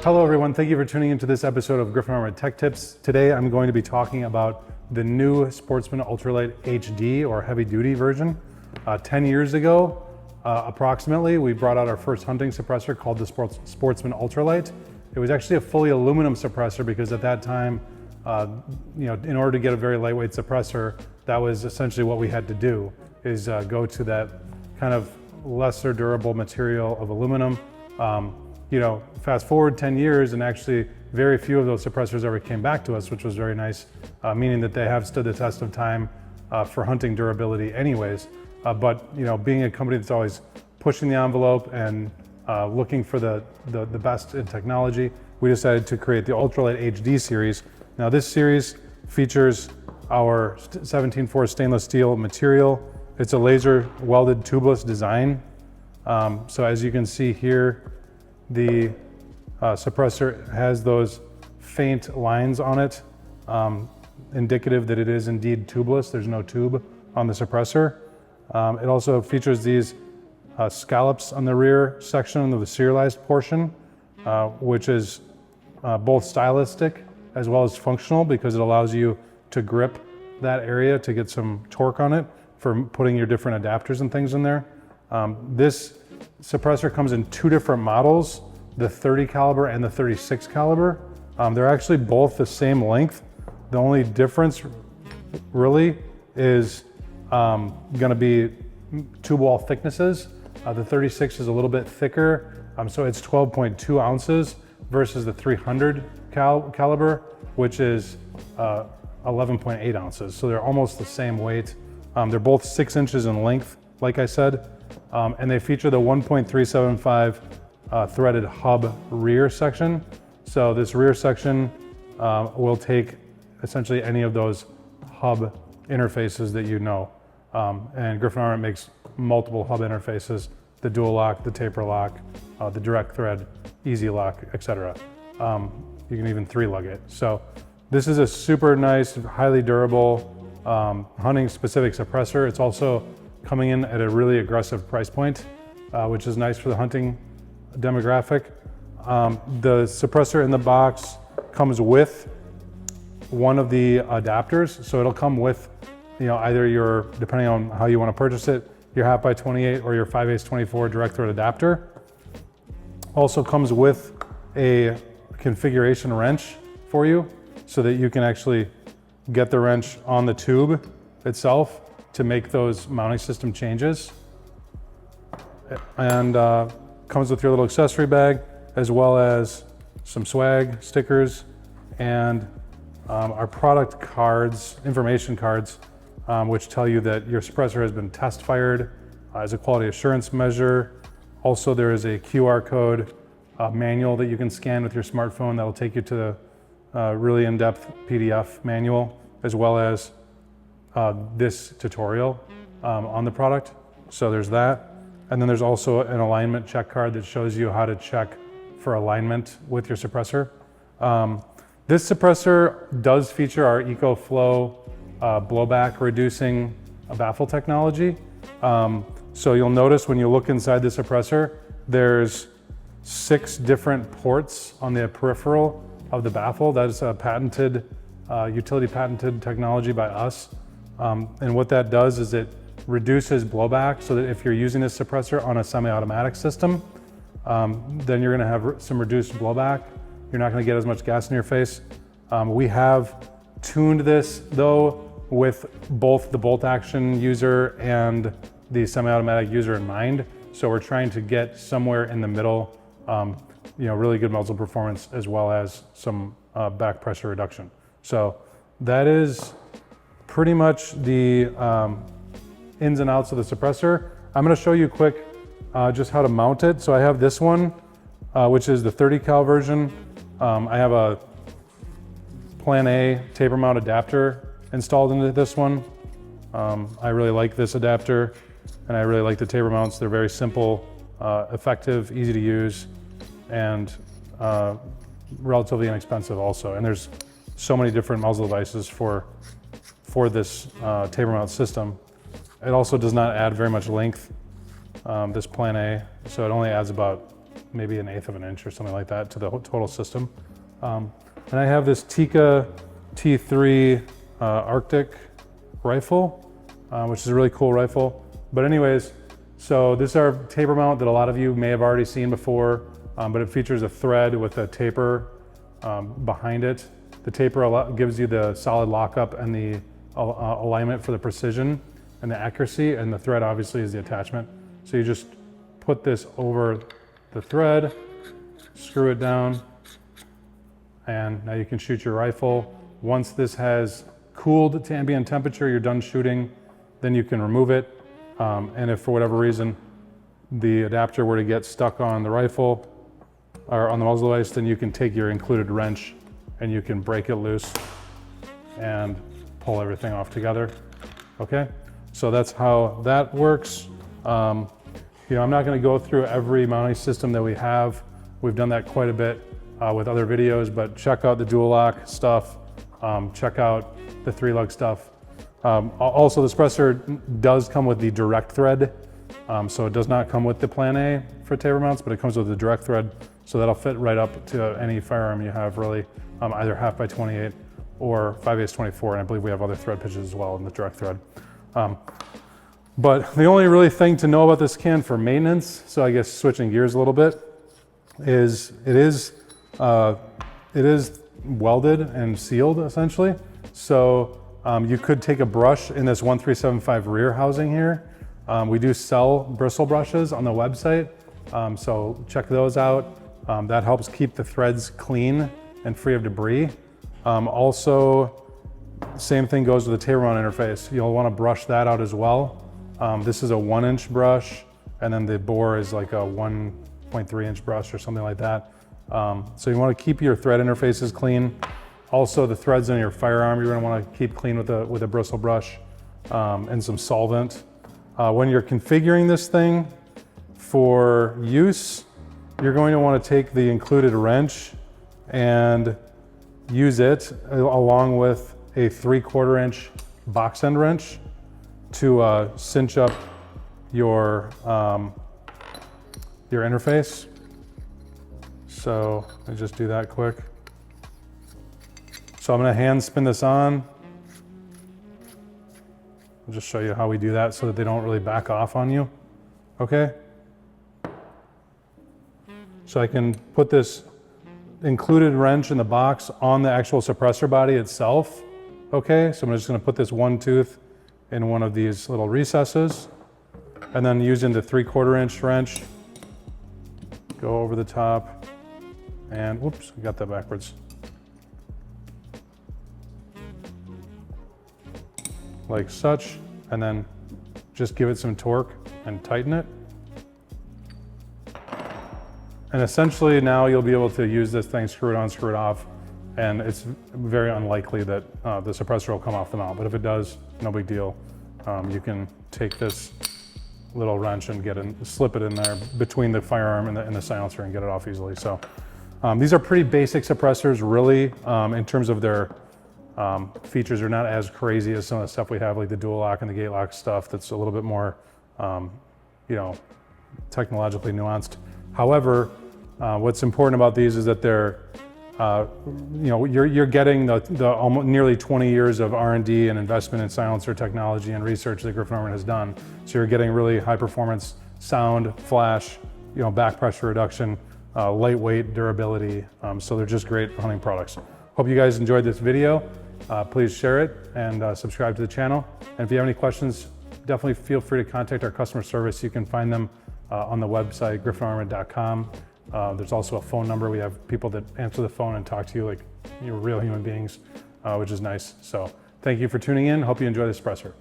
Hello everyone, thank you for tuning into this episode of Griffin Armament Tech Tips. Today I'm going to be talking about the new Sportsman Ultra Light HD or heavy duty version. 10 years ago, approximately, we brought out our first hunting suppressor called the Sportsman Ultra Light. It was actually a fully aluminum suppressor because at that time, in order to get a very lightweight suppressor, that was essentially what we had to do, is go to that kind of lesser durable material of aluminum. Fast forward 10 years and actually very few of those suppressors ever came back to us, which was very nice, meaning that they have stood the test of time for hunting durability anyways. But being a company that's always pushing the envelope and looking for the best in technology, we decided to create the Ultralight HD series. Now this series features our 17/4 stainless steel material. It's a laser welded tubeless design. So as you can see here, the suppressor has those faint lines on it, indicative that it is indeed tubeless. There's no tube on the suppressor. It also features these scallops on the rear section of the serialized portion, which is both stylistic as well as functional because it allows you to grip that area to get some torque on it for putting your different adapters and things in there. This suppressor comes in two different models, the 30 caliber and the 36 caliber. They're actually both the same length. The only difference really is gonna be tube wall thicknesses. The 36 is a little bit thicker, so it's 12.2 ounces versus the 300 caliber, which is 11.8 ounces. So they're almost the same weight. They're both 6 inches in length, like I said, and they feature the 1.375 threaded hub rear section. So this rear section will take essentially any of those hub interfaces that you know. And Griffin Armament makes multiple hub interfaces, the dual lock, the taper lock, the direct thread, easy lock, etc. You can even 3-lug it. So this is a super nice, highly durable, hunting specific suppressor. It's also coming in at a really aggressive price point, which is nice for the hunting demographic. The suppressor in the box comes with one of the adapters. So it'll come with, either your, depending on how you want to purchase it, your 1/2x28 or your 5/8/24 direct thread adapter. Also comes with a configuration wrench for you so that you can actually get the wrench on the tube itself to make those mounting system changes. And comes with your little accessory bag, as well as some swag, stickers, and our product cards, information cards, which tell you that your suppressor has been test fired as a quality assurance measure. Also, there is a QR code manual that you can scan with your smartphone that will take you to the really in-depth PDF manual, as well as this tutorial on the product. So there's that. And then there's also an alignment check card that shows you how to check for alignment with your suppressor. This suppressor does feature our EcoFlow blowback reducing Baffle Technology. So you'll notice when you look inside the suppressor, there's 6 different ports on the peripheral of the baffle. That is a patented, utility patented technology by us. And what that does is it reduces blowback so that if you're using this suppressor on a semi-automatic system, then you're gonna have some reduced blowback. You're not gonna get as much gas in your face. We have tuned this though with both the bolt action user and the semi-automatic user in mind. So we're trying to get somewhere in the middle, really good muzzle performance as well as some back pressure reduction. So that is pretty much the ins and outs of the suppressor. I'm gonna show you quick just how to mount it. So I have this one, which is the 30 cal version. I have a Plan A taper mount adapter installed into this one. I really like this adapter and I really like the taper mounts. They're very simple, effective, easy to use, and relatively inexpensive also. And there's so many different muzzle devices for this taper mount system. It also does not add very much length, this Plan A, so it only adds about maybe 1/8 of an inch or something like that to the total system. And I have this Tikka T3 Arctic rifle, which is a really cool rifle. But anyways, so this is our taper mount that a lot of you may have already seen before, but it features a thread with a taper behind it. The taper gives you the solid lockup and the alignment for the precision and the accuracy, and the thread obviously is the attachment. So you just put this over the thread, screw it down, and now you can shoot your rifle. Once this has cooled to ambient temperature, you're done shooting, then you can remove it. And if for whatever reason the adapter were to get stuck on the rifle or on the muzzle device, then you can take your included wrench and you can break it loose and pull everything off together. Okay, so that's how that works. You know, I'm not going to go through every mounting system that we have. We've done that quite a bit with other videos, but check out the dual lock stuff. Check out the 3-lug stuff. Also, the suppressor does come with the direct thread. So it does not come with the Plan A for taper mounts, but it comes with the direct thread. So that'll fit right up to any firearm you have, really, either 1/2x28 or 5/8-24. And I believe we have other thread pitches as well in the direct thread. But the only really thing to know about this can for maintenance, so I guess switching gears a little bit, is it is welded and sealed essentially. So you could take a brush in this 1375 rear housing here. We do sell bristle brushes on the website, so check those out. That helps keep the threads clean and free of debris. Also, same thing goes with the taper mount interface. You'll want to brush that out as well. This is a 1-inch brush, and then the bore is like a 1.3-inch brush or something like that. So you want to keep your thread interfaces clean. Also, the threads on your firearm, you're going to want to keep clean with a bristle brush and some solvent. When you're configuring this thing for use, you're going to want to take the included wrench and use it along with a 3/4-inch box end wrench to cinch up your interface. So I just do that quick. So I'm going to hand spin this on. I'll just show you how we do that so that they don't really back off on you. Okay. So I can put this included wrench in the box on the actual suppressor body itself. Okay, so I'm just going to put this one tooth in one of these little recesses, and then using the 3/4-inch wrench, go over the top, and whoops, I got that backwards. Like such, and then just give it some torque and tighten it. And essentially now you'll be able to use this thing, screw it on, screw it off, and it's very unlikely that the suppressor will come off the mount, but if it does, no big deal. You can take this little wrench and slip it in there between the firearm and the silencer and get it off easily. So these are pretty basic suppressors, really, in terms of their features. Are not as crazy as some of the stuff we have, like the dual lock and the gate lock stuff that's a little bit more, you know, technologically nuanced. However, what's important about these is that they're, you know, you're getting the almost nearly 20 years of R&D and investment in silencer technology and research that Griffin Armament has done. So you're getting really high performance sound, flash, you know, back pressure reduction, lightweight, durability. So they're just great hunting products. Hope you guys enjoyed this video. Please share it and subscribe to the channel. And if you have any questions, definitely feel free to contact our customer service. You can find them on the website, griffinarmament.com. There's also a phone number. We have people that answer the phone and talk to you like you're real human beings, which is nice. So thank you for tuning in. Hope you enjoy the suppressor.